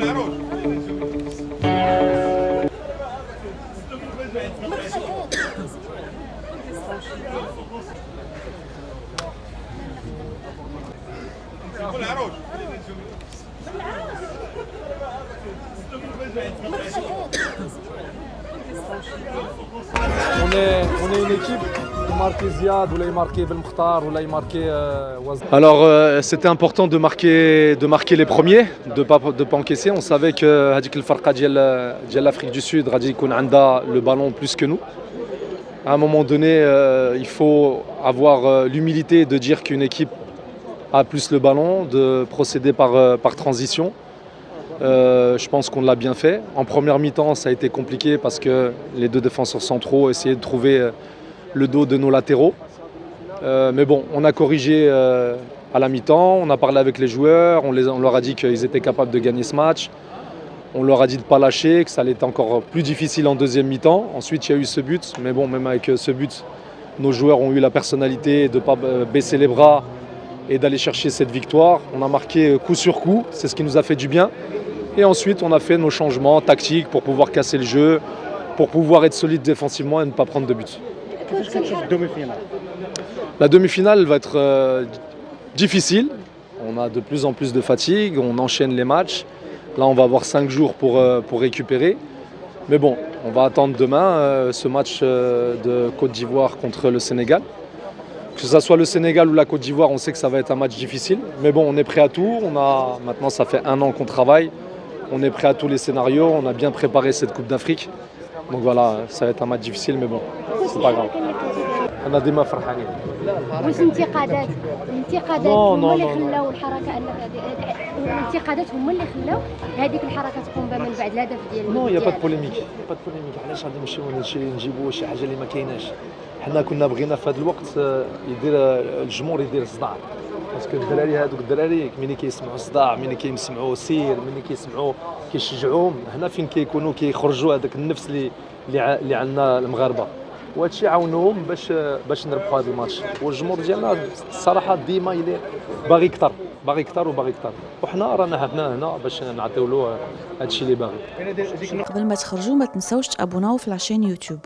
On est une équipe qui marque Ziad, ou l'a marqué Belmokhtar, ou l'a marqué Wazn. Alors c'était important de marquer les premiers, de pas encaisser. On savait que هذيك الفرقة ديال l'Afrique du Sud غادي يكون عندها le ballon plus que nous. À un moment donné, il faut avoir l'humilité de dire qu'une équipe a plus le ballon, de procéder par transition. Je pense qu'on l'a bien fait. En première mi-temps, ça a été compliqué parce que les deux défenseurs centraux essayaient de trouver le dos de nos latéraux. Mais bon, on a corrigé à la mi-temps, on a parlé avec les joueurs, on leur a dit qu'ils étaient capables de gagner ce match. On leur a dit de ne pas lâcher, que ça allait être encore plus difficile en deuxième mi-temps. Ensuite, il y a eu ce but. Mais bon, même avec ce but, nos joueurs ont eu la personnalité de ne pas baisser les bras et d'aller chercher cette victoire. On a marqué coup sur coup, c'est ce qui nous a fait du bien. Et ensuite, on a fait nos changements tactiques pour pouvoir casser le jeu, pour pouvoir être solide défensivement et ne pas prendre de but. La demi-finale va être difficile. On a de plus en plus de fatigue, on enchaîne les matchs. Là, on va avoir 5 jours pour récupérer. Mais bon, on va attendre demain ce match de Côte d'Ivoire contre le Sénégal. Que ce soit le Sénégal ou la Côte d'Ivoire, on sait que ça va être un match difficile. Mais bon, on est prêt à tout. Maintenant, ça fait 1 an qu'on travaille. On est prêt à tous les scénarios. On a bien préparé cette Coupe d'Afrique. Donc voilà, ça va être un match difficile, mais bon, c'est pas grave. أنا ديما فرحانين. واش الانتقادات هما اللي خلاو الحركه الانتقادات هما اللي خلاو هذيك الحركه تقوم بها من بعد الهدف ديال نو يا با بوليميك علاش غادي نمشيو نجيبوا شي حاجه اللي ما كايناش. حنا كنا بغينا في هذا الوقت يدير الجمهور يدير صداع باسكو الدراري هذوك الدراري ملي كيسمعوا الصداع ملي كيسمعوا سير ملي كيسمعوا كيشجعوهم هنا فين كيكونوا كيخرجوا هذاك النفس اللي عندنا المغاربه. وهادشي عاونوهم باش نربحوا هذا الماتش والجمهور ديالنا الصراحه ديما باغي اكثر وحنا رانا هنا باش نعطيو له هادشي اللي باغي. قبل ما تخرجوا ما تنسوش تابوناو في العشان يوتيوب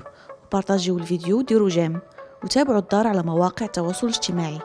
وبارطاجيو الفيديو وديروا جيم وتابعوا الدار على مواقع التواصل الاجتماعي.